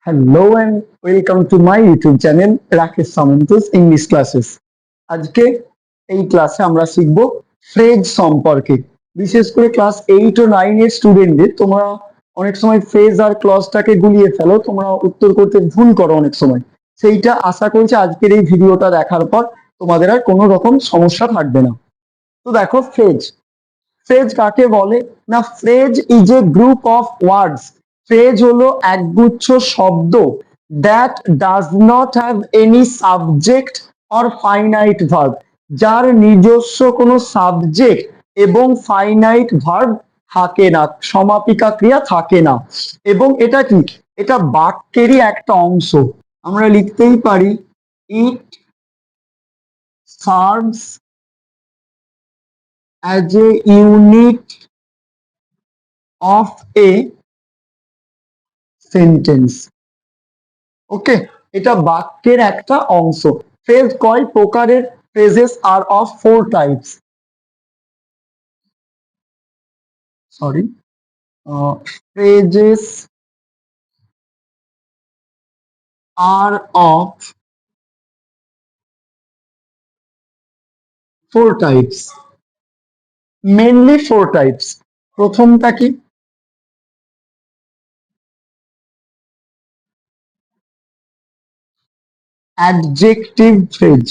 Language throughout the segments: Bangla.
Hello and welcome to my YouTube channel Rakesh Samanta's English classes. আজকে এই ক্লাসে আমরা শিখব ফ্রেজ সম্পর্কে। বিশেষ করে ক্লাস 8 ও 9 এর স্টুডেন্টদের তোমরা অনেক সময় ফ্রেজ আর ক্লজটাকে গুলিয়ে ফেলো, তোমরা উত্তর করতে ভুল করো অনেক সময়। সেইটা আশা করছি আজকের এই ভিডিওটা দেখার পর তোমাদের আর কোনো রকম সমস্যা থাকবে না। তো দেখো, ফ্রেজ ফ্রেজ কাকে বলে না, phrase is a group of words. Phrase হলো একগুচ্ছ শব্দ that does not have any subject or finite verb, যার নিজস্ব কোনো সাবজেক্ট এবং ফাইনাইট ভার্ব থাকে না, সমাপিকা ক্রিয়া থাকে না। এবং এটা কি, এটা বাক্যেরই একটা অংশ। আমরা লিখতেই পারি it serves as a unit of a sentence. Okay, এটা বাক্যের একটা অংশ। ফ্রেজ কয় প্রকারের? Phrases are of four types. Sorry, phrases are of four types, mainly four types. প্রথমটা কি? Adjective phrase.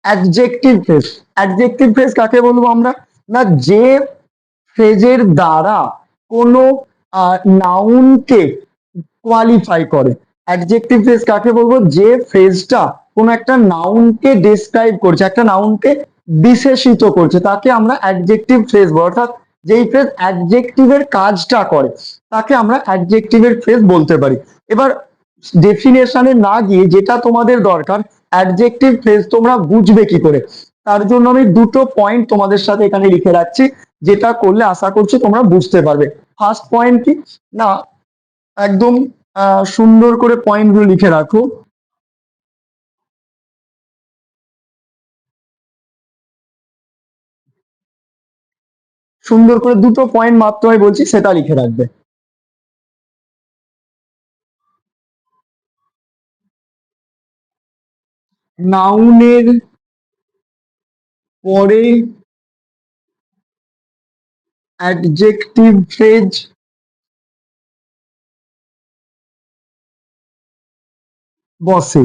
Adjective phrase, adjective phrase কাকে বলবো আমরা? না, যে ফ্রেজের দ্বারা কোনো নাউনকে কোয়ালিফাই করে। অ্যাডজেক্টিভ ফ্রেজ কাকে বলবো? যে ফ্রেজটা কোনো একটা নাউনকে ডেসক্রাইব করছে, একটা নাউনকে বিশেষিত করছে, তাকে আমরা অ্যাডজেক্টিভ ফ্রেজ বলি। অর্থাৎ যেই ফ্রেজ অ্যাডজেক্টিভের কাজটা করে তাকে আমরা অ্যাডজেক্টিভের ফ্রেজ বলতে পারি। এবার ডেফিনেশনে না গিয়ে যেটা তোমাদের দরকার, অ্যাডজেক্টিভ ফ্রেজ তোমরা বুঝবে কি করে, তার জন্য আমি দুটো পয়েন্ট তোমাদের সাথে এখানে লিখে রাখছি, যেটা করলে আশা করছি তোমরা বুঝতে পারবে। ফার্স্ট পয়েন্ট কি না, একদম সুন্দর করে পয়েন্টগুলো লিখে রাখো। সুন্দর করে দুটো পয়েন্ট মাত্র আমি বলছি, সেটা লিখে রাখবে। নাউনের পরে অ্যাডজেক্টিভ ফ্রেজ বসে।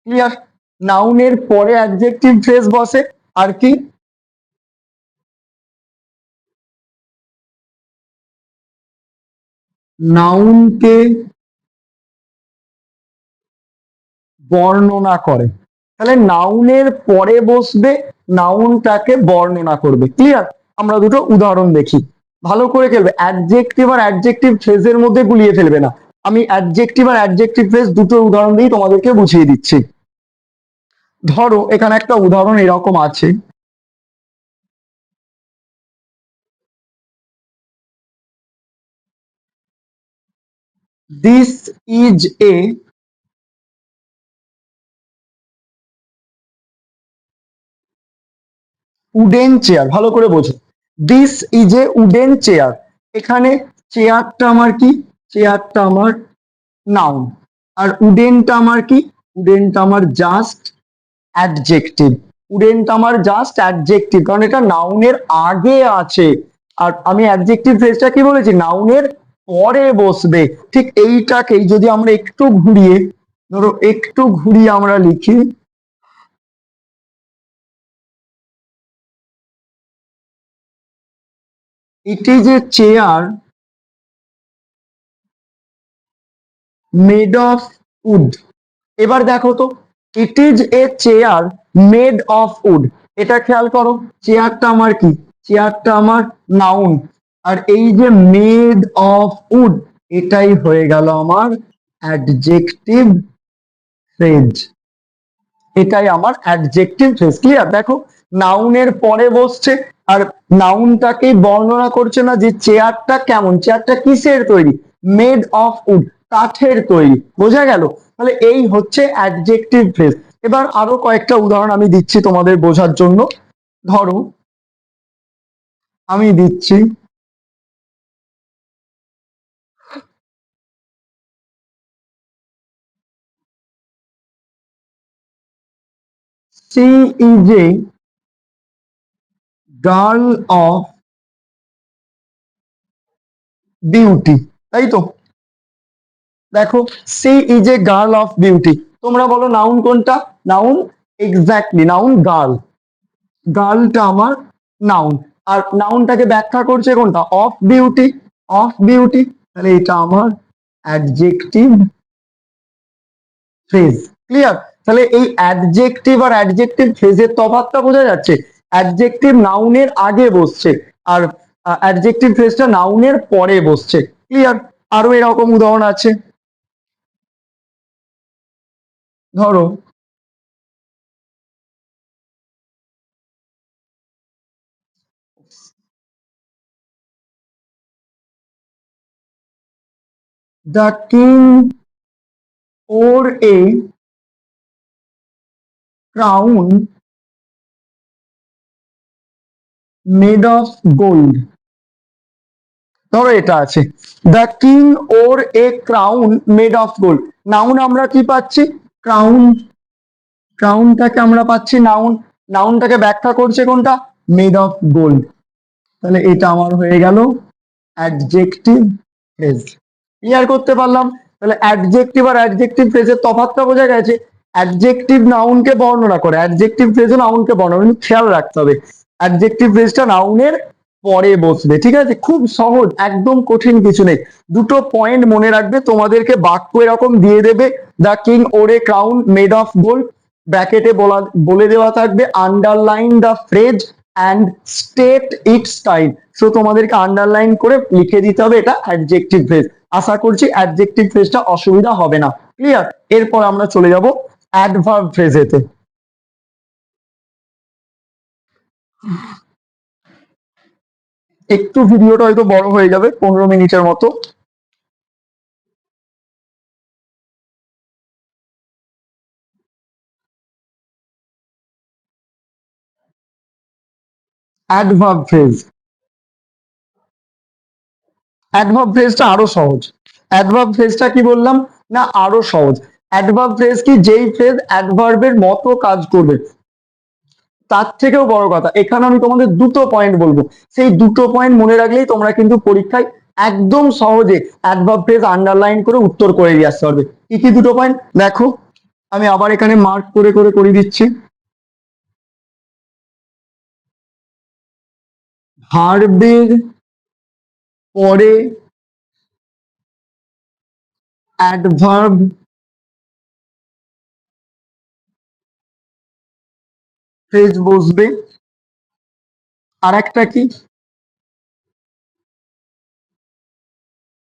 ক্লিয়ার? নাউনের পরে অ্যাডজেক্টিভ ফ্রেজ বসে, আর কি? নাউনকে বর্ণনা করে। তাহলে নাউনের পরে বসবে, নাউনটাকে বর্ণনা করবে। ক্লিয়ার? আমরা দুটো উদাহরণ দেখি, ভালো করে খেলবে। অ্যাডজেক্টিভ আর অ্যাডজেক্টিভ ফ্রেজের মধ্যে গুলিয়ে ফেলবে না। আমি অ্যাডজেক্টিভ আর অ্যাডজেক্টিভ ফ্রেজ দুটো উদাহরণ দিয়ে তোমাদেরকে বুঝিয়ে দিচ্ছি। ধরো এখানে একটা উদাহরণ এরকম আছে, this is a wooden chair. ভালো করে বোঝো, this is a wooden chair. এখানে চেয়ারটা আমার কি? চেয়ারটা আমার নাউন। আর উডেনটা আমার কি? উডেনটা আমার জাস্ট অ্যাডজেক্টিভ। উডেনটা আমার জাস্ট অ্যাডজেক্টিভ, কারণ এটা নাউনের আগে আছে। আর আমি অ্যাডজেক্টিভ ফ্রেজটা কি বলেছি? নাউনের পরে বসবে। ঠিক এইটাকেই যদি আমরা একটু ঘুরিয়ে, ধরো একটু ঘুরিয়ে আমরা লিখি, it is a chair made of wood. এবার দেখো তো, it is a chair made of wood, এটা খেয়াল করো। চেয়ারটা আমার কি? চেয়ারটা আমার নাউন। আর এই যে মেড অফ উড, এটাই হয়ে গেল আমার অ্যাডজেক্টিভ ফ্রেজ। এটাই আমার অ্যাডজেক্টিভ ফ্রেজ। ক্লিয়ার? দেখো, নাউনের পরে বসছে আর নাউনটাকে বর্ণনা করছে না যে চেয়ারটা কেমন, চেয়ারটা কিসের তৈরি? মেড অফ উড, কাঠের তৈরি। বোঝা গেল? তাহলে এই হচ্ছে অ্যাডজেক্টিভ ফ্রেজ। এবার আরো কয়েকটা উদাহরণ আমি দিচ্ছি তোমাদের বোঝার জন্য। ধরো আমি দিচ্ছি। She is a girl of beauty, তাই তো? দেখো, she is a girl of beauty, তোমরা বলো নাউন কোনটা? Noun, exactly noun girl. গার্লটা আমার নাউন, আর নাউনটাকে ব্যাখ্যা করছে কোনটা? Of beauty. অফ বিউটি, তাহলে এটা আমার অ্যাডজেক্টিভ ফ্রেজ। ক্লিয়ার? তাহলে এই অ্যাডজেক্টিভ আর অ্যাডজেক্টিভ ফ্রেজের তফাৎটা বোঝা যাচ্ছে। অ্যাডজেক্টিভ নাউনের আগে বসছে, আর অ্যাডজেক্টিভ ফ্রেজটা নাউনের পরে বসছে। ক্লিয়ার? আরো এরকম উদাহরণ আছে, ধরো the king wore a crown made of gold. ধরো এটা আছে, the king wore a crown made of gold. Noun আমরা কি পাচ্ছি? ক্রাউন। ক্রাউনটাকে আমরা পাচ্ছি নাউন, নাউনটাকে ব্যাখ্যা করছে কোনটা? Made of gold. তাহলে এটা আমার হয়ে গেল অ্যাডজেক্টিভ ফ্রেজ। ক্লিয়ার করতে পারলাম? তাহলে অ্যাডজেক্টিভ আর অ্যাডজেক্টিভ ফ্রেজের তফাৎটা বোঝা গেছে। অ্যাডজেক্টিভ নাউনকে বর্ণনা করে, অ্যাডজেক্টিভ ফ্রেজও নাউনকে বর্ণনা, কিন্তু খেয়াল রাখতে হবে অ্যাডজেক্টিভ ফ্রেজটা নাউনের পরে বসবে। ঠিক আছে? খুব সহজ, একদম কঠিন কিছু নেই। দুটো পয়েন্ট মনে রাখবে, তোমাদেরকে বাক্য এরকম দিয়ে দেবে, the king wore a crown made of gold, ব্র্যাকেটে বলে দেওয়া থাকবে underline the phrase and state its type. So তোমাদেরকে আন্ডারলাইন করে লিখে দিতে হবে এটা অ্যাডজেক্টিভ ফ্রেজ। আশা করছি অ্যাডজেক্টিভ ফ্রেজটা অসুবিধা হবে না। ক্লিয়ার? এরপর আমরা চলে যাব অ্যাডভার্ব ফ্রেজেতে। একটু ভিডিওটা হয়তো বড় হয়ে যাবে, 15 মিনিটের মতো। অ্যাডভার্ব ফ্রেজ, অ্যাডভার্ব ফ্রেজটা আরো সহজ। অ্যাডভার্ব ফ্রেজটা কি বললাম না? আরো সহজ। অ্যাডভার্ব ফ্রেজ কি? যেই ফ্রেজ অ্যাডভার্বের মতো কাজ করবে। তার থেকেও বড় কথা, এখানে আমি তোমাদের দুটো পয়েন্ট বলবো, সেই দুটো পয়েন্ট মনে রাখলেই তোমরা কিন্তু পরীক্ষায় একদম সহজে অ্যাডভার্ব ফ্রেজ আন্ডারলাইন করে উত্তর করে দিয়ে আসতে পারবে। কি কি দুটো পয়েন্ট দেখো, আমি আবার এখানে মার্ক করে করে করে দিচ্ছি। ভার্বের পরে অ্যাডভার্ব ফ্রেজ বসবে। আর একটা কি?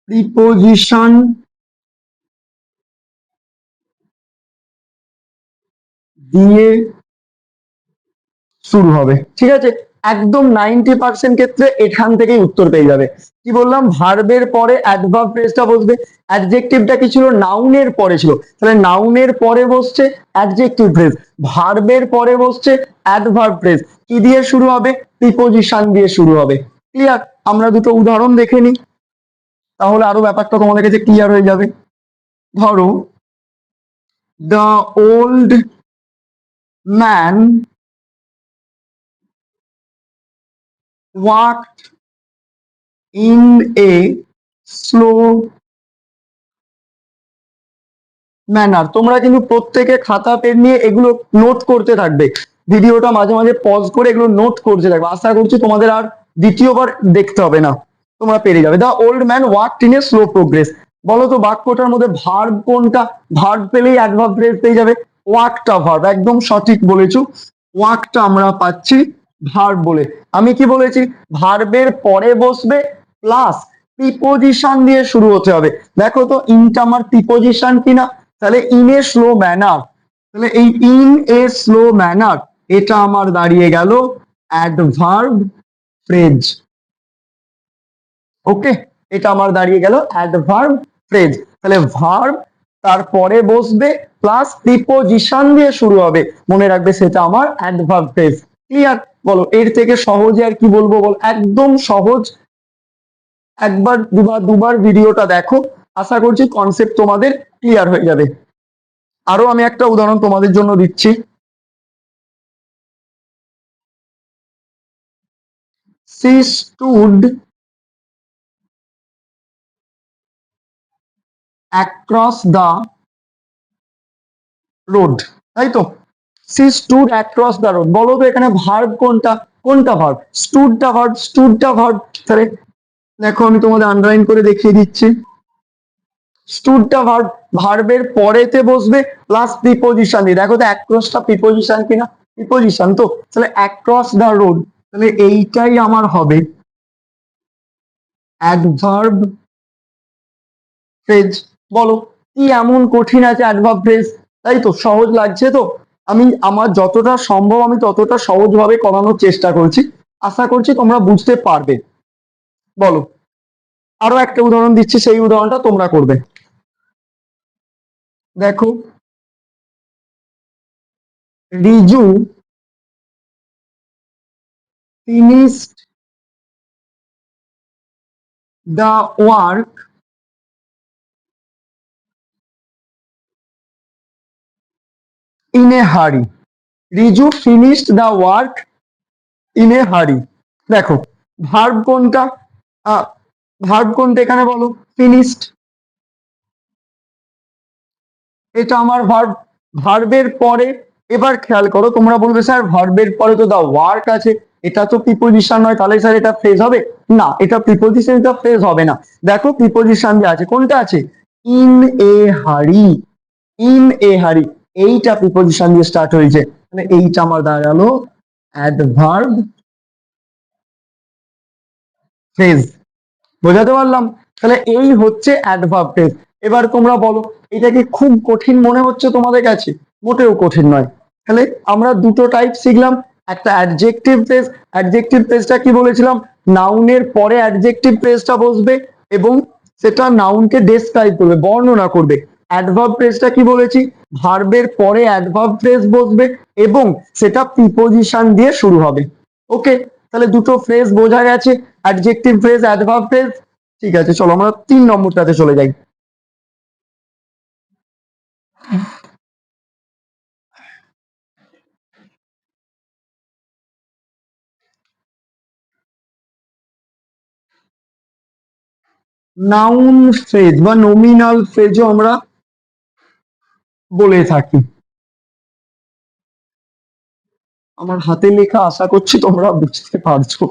প্রিপোজিশন দিয়ে শুরু হবে। ঠিক আছে? একদম 90% ক্ষেত্রে এখান থেকেই উত্তর পেয়ে যাবে। কি বললাম? ভার্বের পরে অ্যাডভার্ব ফ্রেজটা বসবে। অ্যাডজেক্টিভটা কি ছিল? নাউনের পরে ছিল, তাহলে নাউনের পরে বসছে অ্যাডজেক্টিভ ফ্রেজ, ভার্বের পরে বসছে অ্যাডভার্ব ফ্রেজ। কি দিয়ে শুরু হবে? প্রিপোজিশন দিয়ে শুরু হবে। ক্লিয়ার? আমরা দুটো উদাহরণ দেখে নিই, তাহলে আরো ব্যাপারটা তোমাদের কাছে ক্লিয়ার হয়ে যাবে। ধরো, the old man walked in a slow manner. তোমরা কিন্তু প্রত্যেকে খাতা পেন নিয়ে এগুলো নোট করতে থাকবে, ভিডিওটা মাঝে মাঝে পজ করে এগুলো নোট করতে থাকবে। আশা করছি তোমাদের আর দ্বিতীয়বার দেখতে হবে না, তোমরা পেরে যাবে। The old man walked in a slow progress. বলো তো বাক্যটার মধ্যে ভার্ব কোনটা? ভার্ব পেলেই অ্যাডভার্ব ফ্রেজ পেয়ে যাবে। ওয়াকটা ভার্ব, একদম সঠিক বলেছো। ওয়াকটা আমরা পাচ্ছি ভার্ব বলে। আমি কি বলেছি? ভার্বের পরে বসবে প্লাস প্রিপোজিশন দিয়ে শুরু হতে হবে। দেখো তো ইনটা আমার প্রিপোজিশন কিনা? তাহলে ইন এ স্লো ম্যানার, তাহলে এই ইন এ স্লো ম্যানার এটা আমার দাঁড়িয়ে গেল অ্যাডভার্ব ফ্রেজ। ওকে, এটা আমার দাঁড়িয়ে গেল অ্যাডভার্ব ফ্রেজ। তাহলে ভার্ব তারপরে বসবে প্লাস প্রিপোজিশন দিয়ে শুরু হবে, মনে রাখবে সেটা আমার অ্যাডভার্ব ফ্রেজ। ক্লিয়ার? বলো এর থেকে সহজে আর কি বলবো বল, একদম সহজ। একবার দুবার ভিডিওটা দেখো, আশা করছি কনসেপ্ট তোমাদের ক্লিয়ার হয়ে যাবে। আরো আমি একটা উদাহরণ তোমাদের জন্য দিচ্ছি। She stood across the road, তাই তো? She stood across the road, বলো তো এখানে ভার্ব কোনটা? কোনটা ভার্ব? স্টুডটা ভার্ব, স্টুডটা ভার্ব। তাহলে দেখো আমি তোমাদের আন্ডারলাইন করে দেখিয়ে দিচ্ছি। স্টুডটা ভার্ব, ভার্বের পরেতে বসবে প্লাস প্রিপোজিশন দিয়ে। দেখো তো অ্যাক্রসটা প্রিপোজিশন কিনা? প্রিপোজিশন তো, তাহলে অ্যাক্রস দ্য রোড, তাহলে এইটাই আমার হবে অ্যাডভার্ব ফ্রেজ। বলো কি এমন কঠিন আছে অ্যাডভার্ব ফ্রেজ? তাই তো, সহজ লাগছে তো? আমি আমার যতটা সম্ভব আমি ততটা সহজভাবে করানোর চেষ্টা করছি, আশা করছি তোমরা বুঝতে পারবে। বলো আরো একটা উদাহরণ দিচ্ছি, সেই উদাহরণটা তোমরা করবে। দেখো, Riju finished the work in a hurry. Riju finished the work in a hurry. দেখো ভার্ব কোনটা? ভার্ব কোনটা এখানে বলো? ফিনিশড, এটা আমার ভার্ব। ভার্বের পরে, এবার খেয়াল করো, তোমরা বলবে স্যার ভার্বের পরে তো দা ওয়ার্ক আছে, এটা তো প্রিপোজিশন নয়, তাহলে স্যার এটা ফ্রেজ হবে? না, এটা প্রিপোজিশন, এটা ফ্রেজ হবে না। দেখো প্রিপোজিশন যে আছে, কোনটা আছে? ইন এ হারি, ইন এ হারি, এইটা প্রিপোজিশন দিয়ে স্টার্ট হয়েছে, মানে এইটা আমার দাঁড়ালো অ্যাডভার্ব ফ্রেজ। বোঝাতে পারলাম? তাহলে এই হচ্ছে অ্যাডভার্ব ফ্রেজ। এবার তোমরা বলো এটা কি খুব কঠিন মনে হচ্ছে তোমাদের কাছে? মোটেও কঠিন নয়। তাহলে আমরা দুটো টাইপ শিখলাম, একটা অ্যাডজেক্টিভ ফ্রেজ। অ্যাডজেক্টিভ ফ্রেজটা কি বলেছিলাম? নাউনের পরে অ্যাডজেক্টিভ ফ্রেজটা বসবে এবং সেটা নাউনকে ডেসক্রাইব করবে, বর্ণনা করবে। অ্যাডভার্ব ফ্রেজটা কি বলেছি? ভার্বের পরে অ্যাডভার্ব ফ্রেজ বসবে এবং সেটা প্রিপোজিশন দিয়ে শুরু হবে। ওকে, তাহলে দুটো ফ্রেজ বোঝা গেছে, অ্যাডজেক্টিভ ফ্রেজ, অ্যাডভার্ব ফ্রেজ। ঠিক আছে, চলো আমরা 3 নম্বরটাতে চলে যাই। নাউন ফ্রেজ বা নমিনাল ফ্রেজও আমরা বলে থাকি। আমার হাতে লেখা, আশা করছি তোমরা বুঝতে পারছো,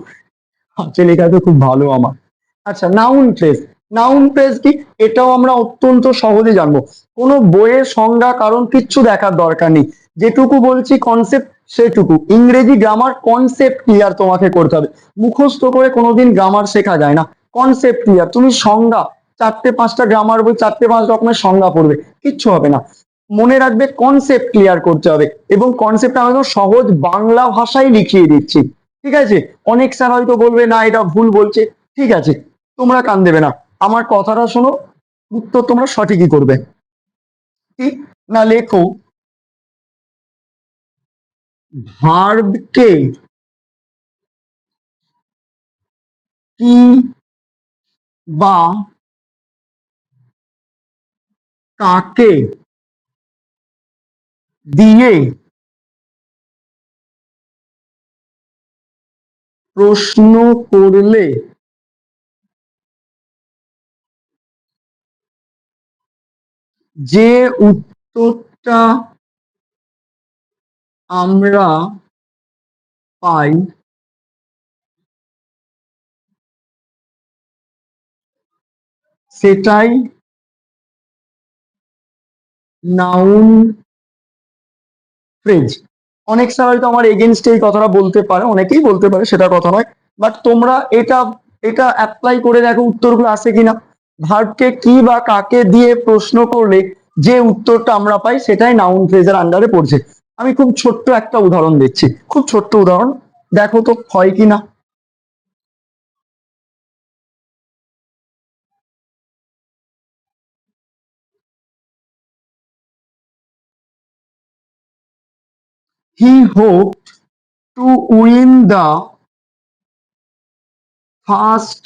হাতে লেখা তো খুব ভালো আমার। আচ্ছা, নাউন ফ্রেজ। নাউন ফ্রেজ কি? এটাও আমরা অত্যন্ত সহজে জানবো। কোনো বইয়ের সংজ্ঞা কারণ কিচ্ছু দেখার দরকার নেই, যেটুকু বলছি কনসেপ্ট সেটুকু। ইংরেজি গ্রামার কনসেপ্ট ক্লিয়ার তোমাকে করতে হবে, মুখস্থ করে কোনোদিন গ্রামার শেখা যায় না। কনসেপ্ট ক্লিয়ার, তুমি সংজ্ঞা 4-5টা গ্রামার বই 4-5 রকমের সংজ্ঞা পড়বে, কিচ্ছু হবে না। মনে রাখবে কনসেপ্ট ক্লিয়ার করতে হবে, এবং কনসেপ্ট আমি একদম সহজ বাংলা ভাষায় লিখিয়ে দিচ্ছি। ঠিক আছে? অনেক স্যার হয়তো বলবে না এটা ভুল বলছে, ঠিক আছে, তোমরা কান দেবে না, আমার কথাটা শোনো, উত্তর তোমরা সঠিকই করবে। ঠিক না? লেখো ভার্বকে কি বা কাকে দিয়ে প্রশ্ন করলে যে উত্তরটা আমরা পাই সেটাই নাউন ফ্রেজ। অনেক স্যার হয়তো আমার এগেনস্টে এই কথাটা বলতে পারে, অনেকেই বলতে পারে, সেটা কথা নয়, বাট তোমরা এটা এটা অ্যাপ্লাই করে দেখো উত্তরগুলো আসে কিনা। ভার্বকে কি বা কাকে দিয়ে প্রশ্ন করলে যে উত্তরটা আমরা পাই সেটাই নাউন ফ্রেজের আন্ডারে পড়ছে। আমি খুব ছোট্ট একটা উদাহরণ দিচ্ছি, খুব ছোট্ট উদাহরণ, দেখো তো হয় কিনা। He hope to win the first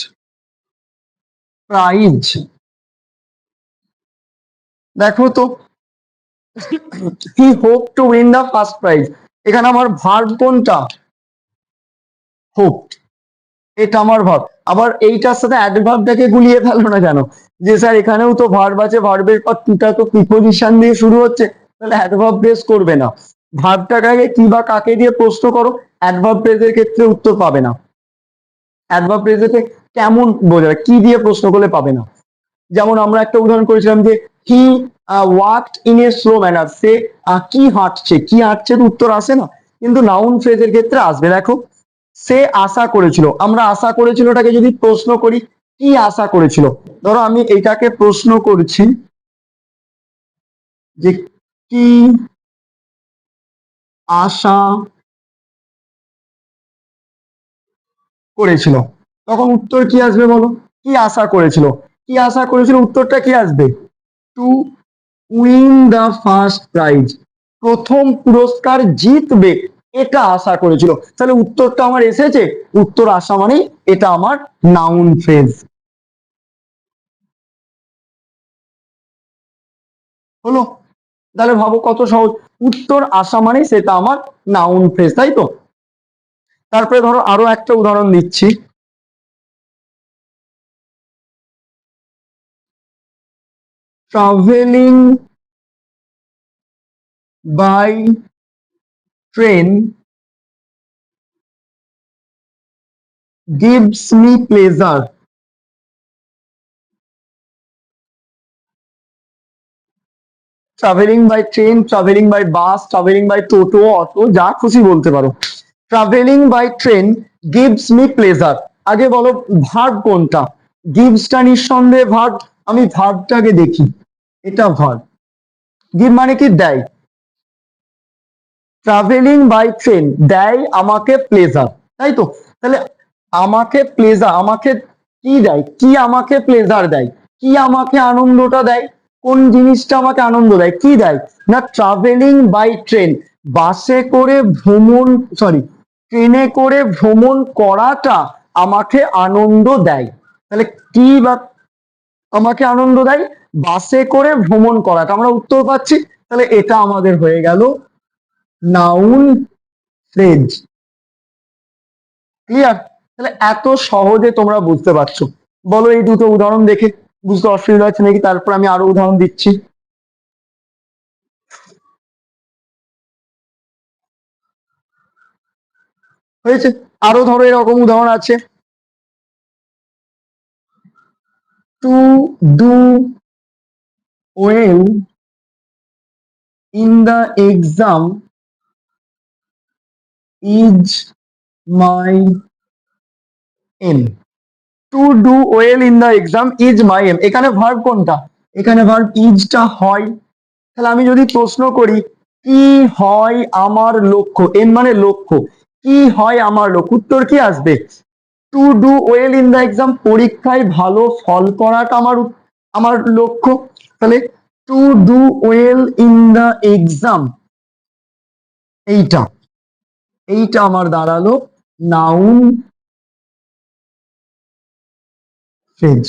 prize. দেখো তো, he hope to win the first prize, এখানে আমার ভার্ব কোনটা? হোপ, এটা আমার ভার্ব। আবার এইটার সাথে অ্যাডভার্বটাকে গুলিয়ে ফেলো না কেন, যে স্যার এখানেও তো ভার্ব আছে, ভার্বের পর টুটা তো প্রিপোজিশন দিয়ে শুরু হচ্ছে, তাহলে অ্যাডভার্ব বেস করবে না। ভার্বটাকে আগে কি বা কাকে দিয়ে প্রশ্ন করো, অ্যাডভার্ব ফ্রেজের ক্ষেত্রে উত্তর পাবে না। অ্যাডভার্ব ফ্রেজেতে কেমন বোঝাবে, কি দিয়ে প্রশ্ন করলে পাবে না। যেমন আমরা একটা উদাহরণ করেছিলাম যে he walked in a slow manner, সে কি হাঁটছে, কি হাঁটছে তো উত্তর আসে না, কিন্তু নাউন ফ্রেজের ক্ষেত্রে আসবে। দেখো, সে আশা করেছিল, আমরা আশা করেছিলটাকে যদি প্রশ্ন করি, কি আশা করেছিল, ধরো আমি এটাকে প্রশ্ন করছি যে কি আশা করেছিল, তখন উত্তর কি আসবে বলো? কি আশা করেছিল, কি আশা করেছিল, উত্তরটা কি আসবে? Two win the first prize, প্রথম পুরস্কার জিতবে, এটা আশা করেছিল। তাহলে উত্তরটা আমার এসেছে, উত্তর আসা মানে এটা আমার নাউন ফ্রেজ হলো। তাহলে ভাবো কত সহজ, উত্তর আসা মানে সেটা আমার নাউন ফ্রেজ, তাই তো। তারপরে ধরো আরো একটা উদাহরণ দিচ্ছি, travelling by train gives me pleasure। Travelling by train, travelling by bus, travelling by toto, auto, যা খুশি বলতে পারো। Travelling by train gives me pleasure, আগে বলো ভার্ব কোনটা? গিভসটা নিঃসন্দেহে ভার্ব, আমি ভার্বটাকে দেখি, এটা ভার্ব। গিভ মানে কি দেয়, ট্রাভেলিং বাই ট্রেন দেয় আমাকে প্লেজার, তাই তো। তাহলে আমাকে প্লেজার, আমাকে কি দেয়, কি আমাকে প্লেজার দেয়, কি আমাকে আনন্দটা দেয়, কোন জিনিসটা আমাকে আনন্দ দেয়, কি দেয় না, ট্রাভেলিং বাই ট্রেন, বাসে করে ভ্রমণ, সরি, ট্রেনে করে ভ্রমণ করাটা আমাকে আনন্দ দেয়। তাহলে কি বা আমাকে আনন্দ দেয়, বাসে করে ভ্রমণ করাটা, আমরা উত্তর পাচ্ছি। তাহলে এটা আমাদের হয়ে গেল নাউন ফ্রেজ। ক্লিয়ার? তাহলে এত সহজে তোমরা বুঝতে পারছো, বলো এই দুটো উদাহরণ দেখে বুঝতে অসুবিধা হচ্ছে নাকি? তারপর আমি আরো উদাহরণ দিচ্ছি। হয়েছে? আরো ধরো এরকম উদাহরণ আছে, to do well in the exam is my aim. To do well in the exam is my aim, এখানে ভার্ব কোনটা? এখানে ভার্ব ইজটা হয়। তাহলে আমি যদি প্রশ্ন করি কি হয় আমার লক্ষ্য, এম মানে লক্ষ্য, কি হয় আমার লক্ষ্য, উত্তর কি আসবে? Two do well in the exam, পরীক্ষায় ভালো ফল করাটা আমার আমার লক্ষ্য। তাহলে two do well in the exam, এইটা এইটা আমার দাঁড়ালো নাউন ফ্রেজ।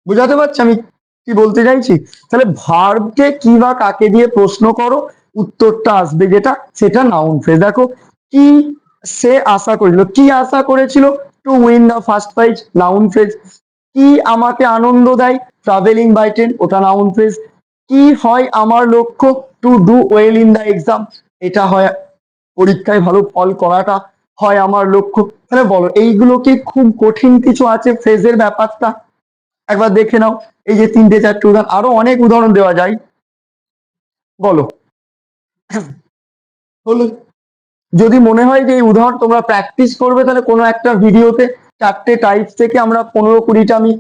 বুঝাতে পারছি আমি কি বলতে চাইছি? তাহলে ভার্বকে কি বা কাকে দিয়ে প্রশ্ন করো, উত্তরটা আসবে যেটা, সেটা নাউন ফ্রেজ। দেখো, কি সে আশা করেছিল, কি আশা করেছিল, two win the first prize, noun phrase. কি আমাকে আনন্দ দেয়, ট্রাভেলিং বাই ট্রেন, ওটা নাউন ফ্রেজ। কি হয় আমার লক্ষ্য, two do well in the exam, এটা হয় পরীক্ষায় ভালো ফল করাটা হয় আমার লক্ষ্য। তাহলে বলো এইগুলো কি খুব কঠিন কিছু আছে ফ্রেজের ব্যাপারটা? একবার দেখে নাও, এই যে তিনটে চারটে উদাহরণ, আরো অনেক উদাহরণ দেওয়া যায়, বলো হলো। যদি মনে হয় যে এই উদাহরণ তোমরা প্র্যাকটিস করবে, তাহলে কোনো একটা ভিডিওতে চারটে টাইপস থেকে আমরা 15-20টা আমি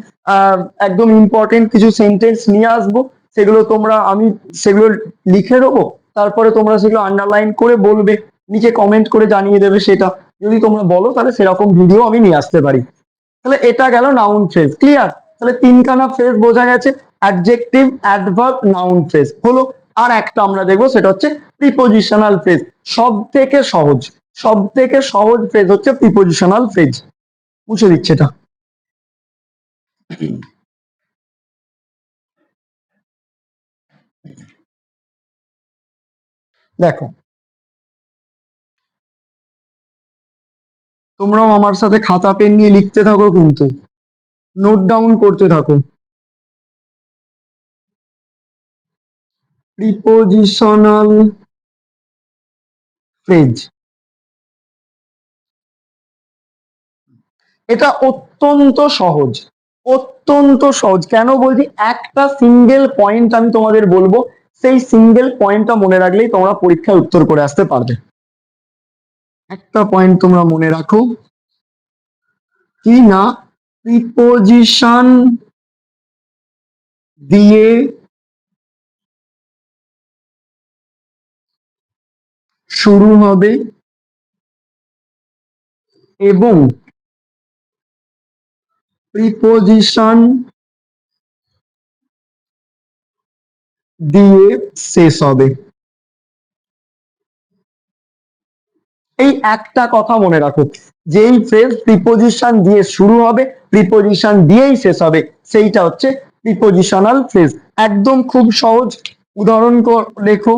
একদম ইম্পর্টেন্ট কিছু সেন্টেন্স নিয়ে আসবো, সেগুলো তোমরা, আমি সেগুলো লিখে দেবো, তারপরে তোমরা সেগুলো আন্ডারলাইন করে বলবে, নিচে কমেন্ট করে জানিয়ে দেবে। সেটা যদি তোমরা বলো তাহলে সেরকম ভিডিও আমি নিয়ে আসতে পারি। তাহলে এটা গেল নাউন ফ্রেজ। ক্লিয়ার? তাহলে তিনখানা ফ্রেজ বোঝা গেছে, অ্যাডজেক্টিভ, অ্যাডভার্ব, নাউন ফ্রেজ হলো। আর একটা আমরা দেখবো, সেটা হচ্ছে প্রিপোজিশনাল ফ্রেজ, সব থেকে সহজ। সব থেকে সহজ ফ্রেজ হচ্ছে প্রিপোজিশনাল ফ্রেজ। মুছে দিচ্ছে এটা। দেখো, তোমরাও আমার সাথে খাতা পেন নিয়ে লিখতে থাকো, কিন্তু নোট ডাউন করতে থাকো। প্রিপোজিশনাল ফ্রেজ, এটা অত্যন্ত সহজ, অত্যন্ত সহজ। কেন বলছি? একটা সিঙ্গেল পয়েন্ট আমি তোমাদের বলবো, সেই সিঙ্গেল পয়েন্টটা মনে রাখলেই তোমরা পরীক্ষায় উত্তর করে আসতে পারবে। একটা পয়েন্ট তোমরা মনে রাখো, কি না, প্রিপোজিশন দিয়ে শুরু হবে এবং প্রিপোজিশন দিয়ে শেষ হবে। এই একটা কথা মনে রাখো, যেই ফ্রেজ প্রিপোজিশন দিয়ে শুরু হবে, প্রিপোজিশন দিয়েই শেষ হবে, সেইটা হচ্ছে প্রিপোজিশনাল ফ্রেজ। একদম খুব সহজ। উদাহরণ লেখো।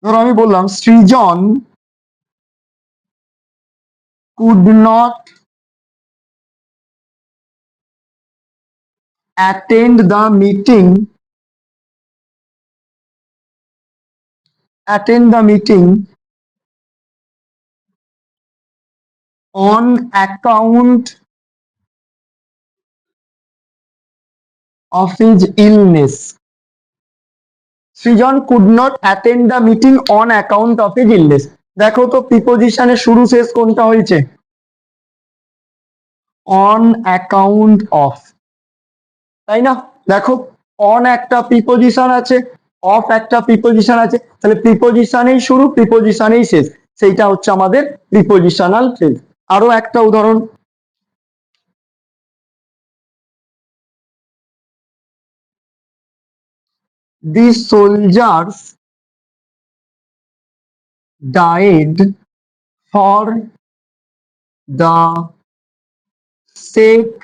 ধরো আমি বললাম, সৃজন could not attend the meeting on account of his illness. Srijan could not attend the meeting on account of his illness. দেখো তো প্রিপোজিশনের শুরু শেষ কোনটা হয়েছে? অন অ্যাকাউন্ট অফ, তাই না? দেখো, অন একটা প্রিপোজিশন আছে, অফ একটা প্রিপোজিশন আছে, তাহলে প্রিপোজিশনেই শুরু, প্রিপোজিশনেই শেষ, সেইটা হচ্ছে আমাদের প্রিপোজিশনাল ফ্রেজ। আরো একটা উদাহরণ, the soldiers died for the sake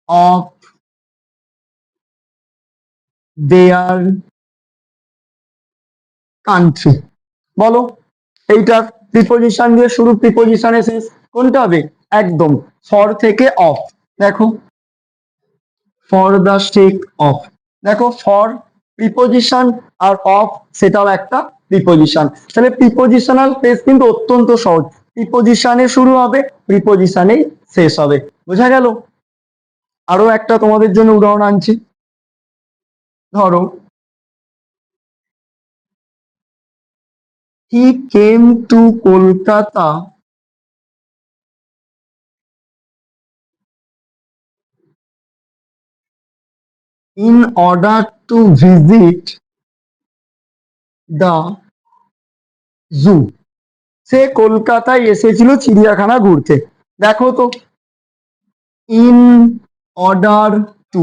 of their country. বলো, এইটা প্রিপোজিশন দিয়ে শুরু, প্রিপোজিশনে শেষ, কোনটা হবে? একদম ফর থেকে অফ। দেখো, ফর দ্য সেক অফ, দেখো ফর প্রিপোজিশন আর অফ সেটাও একটা প্রিপোজিশন। তাহলে প্রিপোজিশনাল ফ্রেজ কিন্তু অত্যন্ত সহজ, প্রিপোজিশনে শুরু হবে, প্রিপোজিশনেই শেষ হবে। বোঝা গেল? আরো একটা তোমাদের জন্য উদাহরণ আনছি। ধরো, he came to Kolkata in order to visit the zoo. সে কলকাতায় এসেছিল চিড়িয়াখানা ঘুরতে। দেখো তো, ইন অর্ডার টু,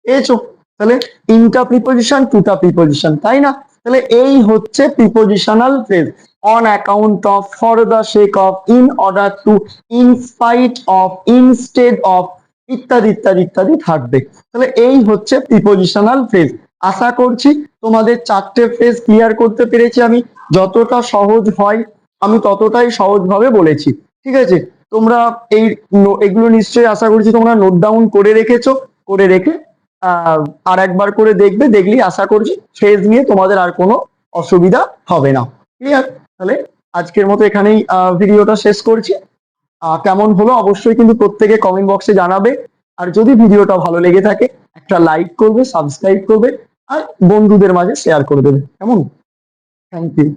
এসো, তাহলে ইনটা প্রিপোজিশন, টুটা প্রিপোজিশন, তাই না? তাহলে এই হচ্ছে prepositional phrase. On account of, for the sake of, in order to, in spite of, instead of, ইত্যাদি ইত্যাদি ইত্যাদি থাকবে। তাহলে এই হচ্ছে প্রিপোজিশনাল ফ্রেজ। আশা করছি তোমাদের চারটে ফ্রেজ ক্লিয়ার করতে পেরেছি আমি। যতটা সহজ হয় আমি ততটাই সহজভাবে বলেছি, ঠিক আছে? তোমরা এই এগুলো নিশ্চয়ই আশা করছি তোমরা নোট ডাউন করে রেখেছো, করে রেখে আর একবার করে দেখবে, দেখলেই আশা করছি ফ্রেজ নিয়ে তোমাদের আর কোনো অসুবিধা হবে না। ক্লিয়ার? তাহলে আজকের মতো এখানেই ভিডিওটা শেষ করছি। কেমন হলো অবশ্যই কিন্তু প্রত্যেকে কমেন্ট বক্সে জানাবে। আর যদি ভিডিওটা ভালো লেগে থাকে, একটা লাইক করবে, সাবস্ক্রাইব করবে, আর বন্ধুদের মাঝে শেয়ার করে দেবে। কেমন? Thank you.